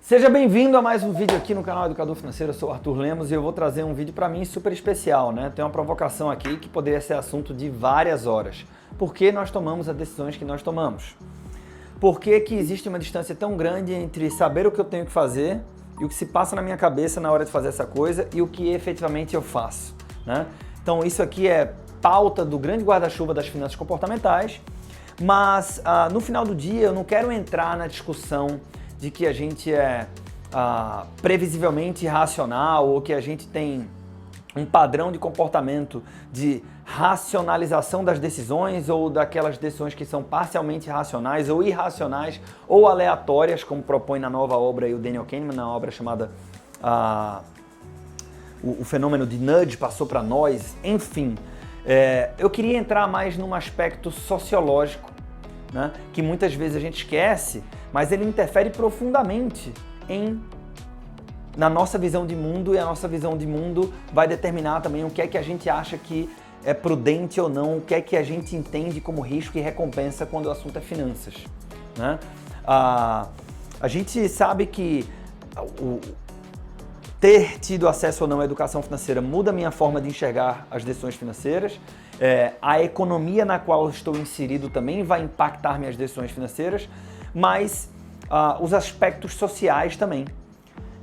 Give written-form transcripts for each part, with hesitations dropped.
Seja bem-vindo a mais um vídeo aqui no canal Educador Financeiro. Eu sou o Arthur Lemos e eu vou trazer um vídeo para mim super especial, né? Tem uma provocação aqui que poderia ser assunto de várias horas. Por que nós tomamos as decisões que nós tomamos? Por que que existe uma distância tão grande entre saber o que eu tenho que fazer e o que se passa na minha cabeça na hora de fazer essa coisa e o que efetivamente eu faço, né? Então isso aqui é pauta do grande guarda-chuva das finanças comportamentais, mas no final do dia eu não quero entrar na discussão de que a gente é previsivelmente irracional ou que a gente tem um padrão de comportamento de racionalização das decisões ou daquelas decisões que são parcialmente racionais ou irracionais ou aleatórias, como propõe na nova obra o Daniel Kahneman, na obra chamada o fenômeno de nudge passou para nós, enfim. Eu queria entrar mais num aspecto sociológico, né, que muitas vezes a gente esquece, mas ele interfere profundamente na nossa visão de mundo, e a nossa visão de mundo vai determinar também o que é que a gente acha que é prudente ou não, o que é que a gente entende como risco e recompensa quando o assunto é finanças, né? A gente sabe que ter tido acesso ou não à educação financeira muda a minha forma de enxergar as decisões financeiras. A economia na qual eu estou inserido também vai impactar minhas decisões financeiras, mas os aspectos sociais também.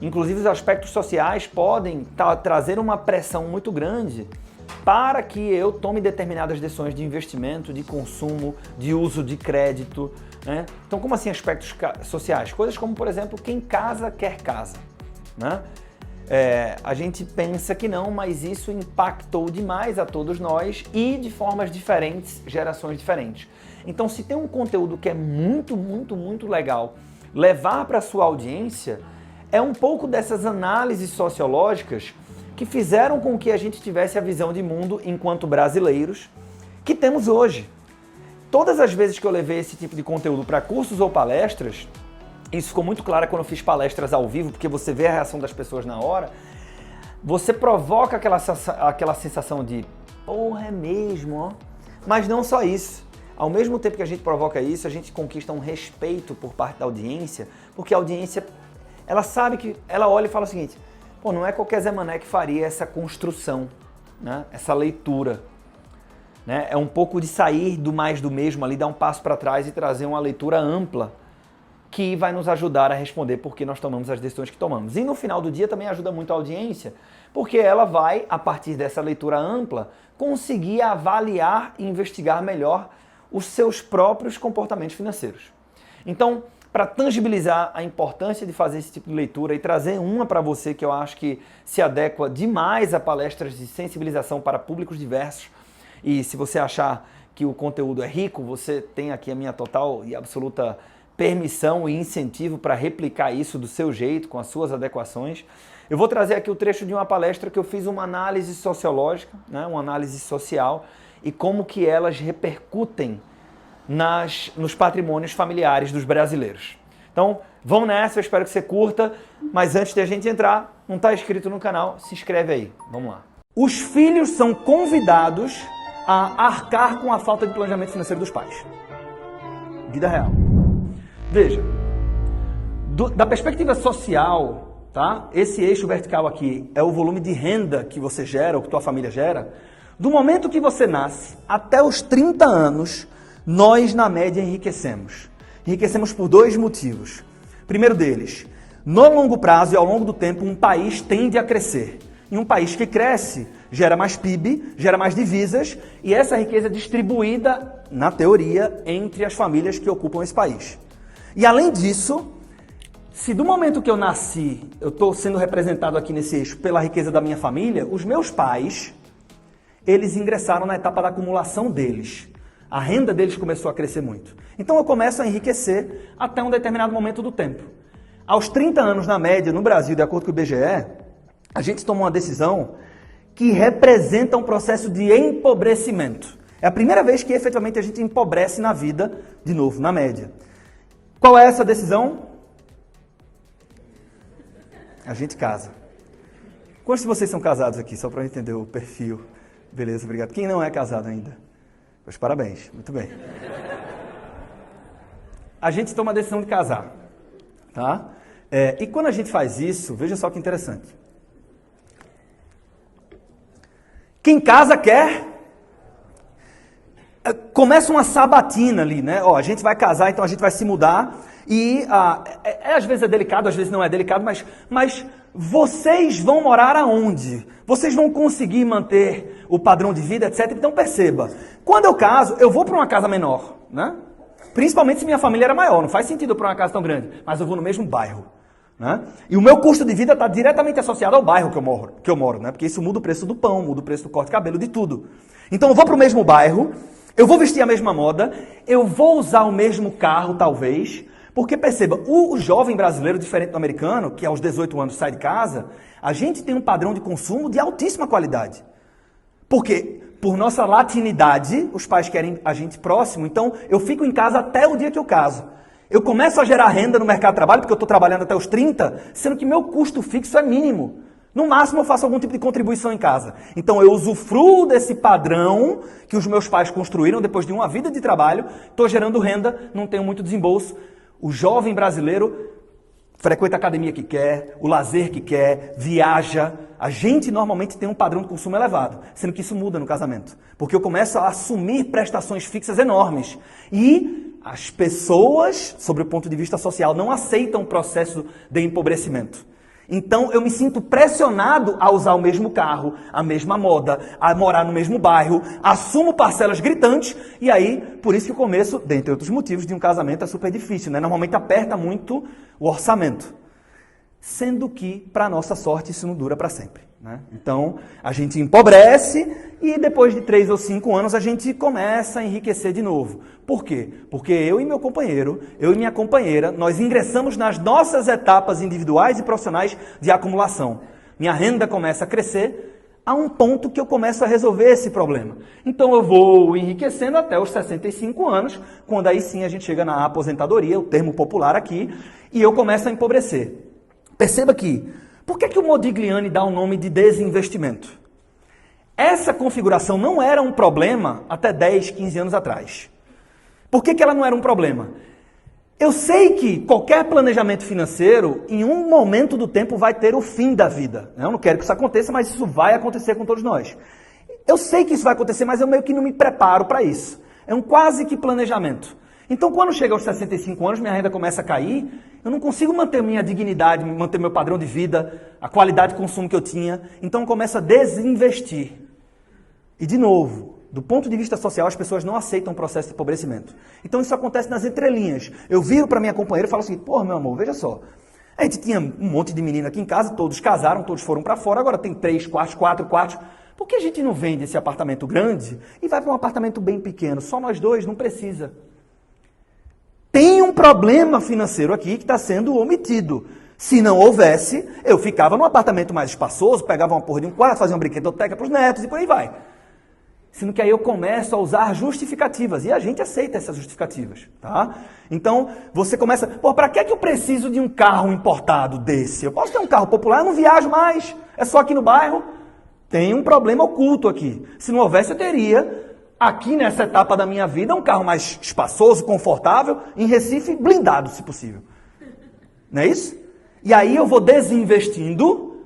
Inclusive, os aspectos sociais podem trazer uma pressão muito grande para que eu tome determinadas decisões de investimento, de consumo, de uso de crédito, né? Então, como assim aspectos sociais? Coisas como, por exemplo, quem casa quer casa, né? A gente pensa que não, mas isso impactou demais a todos nós e de formas diferentes, gerações diferentes. Então, se tem um conteúdo que é muito, muito, muito legal levar para a sua audiência, é um pouco dessas análises sociológicas que fizeram com que a gente tivesse a visão de mundo enquanto brasileiros que temos hoje. Todas as vezes que eu levei esse tipo de conteúdo para cursos ou palestras, isso ficou muito claro quando eu fiz palestras ao vivo, porque você vê a reação das pessoas na hora, você provoca aquela sensação de porra, é mesmo, ó. Mas não só isso. Ao mesmo tempo que a gente provoca isso, a gente conquista um respeito por parte da audiência, porque a audiência, ela sabe que, ela olha e fala o seguinte, pô, não é qualquer Zé Mané que faria essa construção, né? Essa leitura, né? É um pouco de sair do mais do mesmo ali, dar um passo para trás e trazer uma leitura ampla que vai nos ajudar a responder por que nós tomamos as decisões que tomamos. E no final do dia também ajuda muito a audiência, porque ela vai, a partir dessa leitura ampla, conseguir avaliar e investigar melhor os seus próprios comportamentos financeiros. Então, para tangibilizar a importância de fazer esse tipo de leitura e trazer uma para você que eu acho que se adequa demais a palestras de sensibilização para públicos diversos, e se você achar que o conteúdo é rico, você tem aqui a minha total e absoluta permissão e incentivo para replicar isso do seu jeito, com as suas adequações. Eu vou trazer aqui o trecho de uma palestra que eu fiz uma análise sociológica, né, uma análise social, e como que elas repercutem nos patrimônios familiares dos brasileiros. Então, vamos nessa, eu espero que você curta, mas antes de a gente entrar, não está inscrito no canal, se inscreve aí, vamos lá. Os filhos são convidados a arcar com a falta de planejamento financeiro dos pais. Vida real. Veja, da perspectiva social, tá? Esse eixo vertical aqui é o volume de renda que você gera, ou que tua família gera. Do momento que você nasce até os 30 anos, nós, na média, enriquecemos. Enriquecemos por dois motivos. Primeiro deles, no longo prazo e ao longo do tempo, um país tende a crescer. E um país que cresce gera mais PIB, gera mais divisas, e essa riqueza é distribuída, na teoria, entre as famílias que ocupam esse país. E além disso, se do momento que eu nasci, eu estou sendo representado aqui nesse eixo pela riqueza da minha família, os meus pais, eles ingressaram na etapa da acumulação deles. A renda deles começou a crescer muito. Então eu começo a enriquecer até um determinado momento do tempo. Aos 30 anos, na média, no Brasil, de acordo com o IBGE, a gente toma uma decisão que representa um processo de empobrecimento. É a primeira vez que efetivamente a gente empobrece na vida, de novo, na média. Qual é essa decisão? A gente casa. Quantos de vocês são casados aqui? Só para eu entender o perfil. Beleza, obrigado. Quem não é casado ainda? Pois parabéns, muito bem. A gente toma a decisão de casar, tá? E quando a gente faz isso, veja só que interessante. Quem casa quer... Começa uma sabatina ali, né? Ó, a gente vai casar, então a gente vai se mudar. E às vezes é delicado, às vezes não é delicado, mas vocês vão morar aonde? Vocês vão conseguir manter o padrão de vida, etc. Então perceba, quando eu caso, eu vou para uma casa menor, né? Principalmente se minha família era maior, não faz sentido eu para uma casa tão grande, mas eu vou no mesmo bairro, né? E o meu custo de vida está diretamente associado ao bairro que eu moro, né? Porque isso muda o preço do pão, muda o preço do corte de cabelo, de tudo. Então eu vou para o mesmo bairro, eu vou vestir a mesma moda, eu vou usar o mesmo carro, talvez, porque perceba, o jovem brasileiro, diferente do americano, que aos 18 anos sai de casa, a gente tem um padrão de consumo de altíssima qualidade. Porque, por nossa latinidade, os pais querem a gente próximo, então eu fico em casa até o dia que eu caso. Eu começo a gerar renda no mercado de trabalho, porque eu estou trabalhando até os 30, sendo que meu custo fixo é mínimo. No máximo eu faço algum tipo de contribuição em casa. Então eu usufruo desse padrão que os meus pais construíram depois de uma vida de trabalho, estou gerando renda, não tenho muito desembolso. O jovem brasileiro frequenta a academia que quer, o lazer que quer, viaja. A gente normalmente tem um padrão de consumo elevado, sendo que isso muda no casamento. Porque eu começo a assumir prestações fixas enormes. E as pessoas, sobre o ponto de vista social, não aceitam o processo de empobrecimento. Então eu me sinto pressionado a usar o mesmo carro, a mesma moda, a morar no mesmo bairro, assumo parcelas gritantes e aí, por isso que o começo, dentre outros motivos, de um casamento é super difícil, né? Normalmente aperta muito o orçamento. Sendo que, para nossa sorte, isso não dura para sempre, né? Então, a gente empobrece e depois de 3 ou 5 anos a gente começa a enriquecer de novo. Por quê? Porque eu e meu companheiro, eu e minha companheira, nós ingressamos nas nossas etapas individuais e profissionais de acumulação. Minha renda começa a crescer a um ponto que eu começo a resolver esse problema. Então eu vou enriquecendo até os 65 anos, quando aí sim a gente chega na aposentadoria, o termo popular aqui, e eu começo a empobrecer. Perceba que, por que o Modigliani dá o nome de desinvestimento? Essa configuração não era um problema até 10, 15 anos atrás. Por que ela não era um problema? Eu sei que qualquer planejamento financeiro, em um momento do tempo, vai ter o fim da vida. Eu não quero que isso aconteça, mas isso vai acontecer com todos nós. Eu sei que isso vai acontecer, mas eu meio que não me preparo para isso. É um quase que planejamento. Então, quando chega aos 65 anos, minha renda começa a cair, eu não consigo manter minha dignidade, manter meu padrão de vida, a qualidade de consumo que eu tinha. Então, eu começo a desinvestir. E, de novo, do ponto de vista social, as pessoas não aceitam o processo de empobrecimento. Então, isso acontece nas entrelinhas. Eu viro para minha companheira e falo assim, porra, meu amor, veja só. A gente tinha um monte de menino aqui em casa, todos casaram, todos foram para fora, agora tem 3 quartos, 4 quartos. Por que a gente não vende esse apartamento grande e vai para um apartamento bem pequeno? Só nós dois, não precisa. Tem um problema financeiro aqui que está sendo omitido. Se não houvesse, eu ficava num apartamento mais espaçoso, pegava uma porra de um quarto, fazia uma brinquedoteca para os netos e por aí vai. Sendo que aí eu começo a usar justificativas. E a gente aceita essas justificativas, tá? Então, você começa... Pô, para que eu preciso de um carro importado desse? Eu posso ter um carro popular, eu não viajo mais. É só aqui no bairro. Tem um problema oculto aqui. Se não houvesse, eu teria... Aqui nessa etapa da minha vida, um carro mais espaçoso, confortável, em Recife, blindado, se possível. Não é isso? E aí eu vou desinvestindo,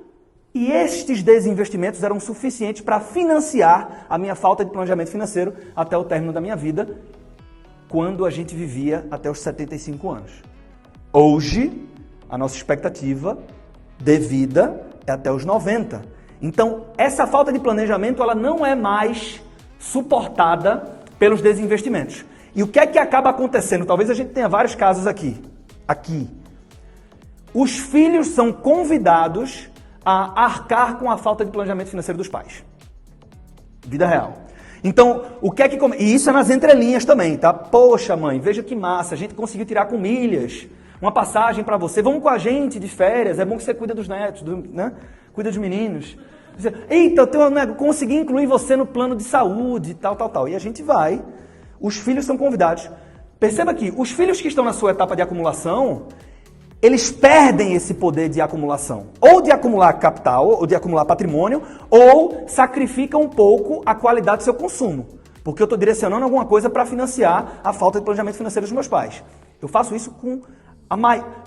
e estes desinvestimentos eram suficientes para financiar a minha falta de planejamento financeiro até o término da minha vida, quando a gente vivia até os 75 anos. Hoje, a nossa expectativa de vida é até os 90. Então, essa falta de planejamento, ela não é mais... suportada pelos desinvestimentos. E o que é que acaba acontecendo? Talvez a gente tenha vários casos aqui. Os filhos são convidados a arcar com a falta de planejamento financeiro dos pais. Vida real. Então, o que é que... E isso é nas entrelinhas também, tá? Poxa, mãe, veja que massa, a gente conseguiu tirar com milhas uma passagem para você. Vamos com a gente de férias, é bom que você cuida dos netos, né? Cuida dos meninos. Eita, eu consegui incluir você no plano de saúde, tal. E a gente vai, os filhos são convidados. Perceba que os filhos que estão na sua etapa de acumulação, eles perdem esse poder de acumulação. Ou de acumular capital, ou de acumular patrimônio, ou sacrificam um pouco a qualidade do seu consumo. Porque eu estou direcionando alguma coisa para financiar a falta de planejamento financeiro dos meus pais. Eu faço isso com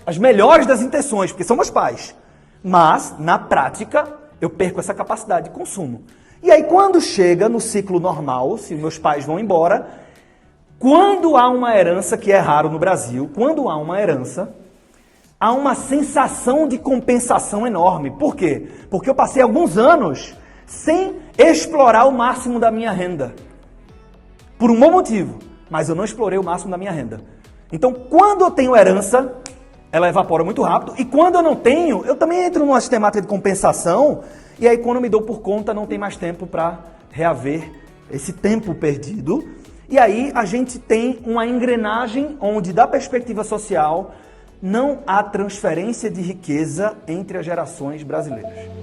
as melhores das intenções, porque são meus pais. Mas, na prática, eu perco essa capacidade de consumo. E aí, quando chega no ciclo normal, se meus pais vão embora, quando há uma herança, que é raro no Brasil, quando há uma herança, há uma sensação de compensação enorme. Por quê? Porque eu passei alguns anos sem explorar o máximo da minha renda. Por um bom motivo, mas eu não explorei o máximo da minha renda. Então, quando eu tenho herança, ela evapora muito rápido. E quando eu não tenho, eu também entro numa sistemática de compensação. E aí, quando eu me dou por conta, não tem mais tempo para reaver esse tempo perdido. E aí, a gente tem uma engrenagem onde, da perspectiva social, não há transferência de riqueza entre as gerações brasileiras.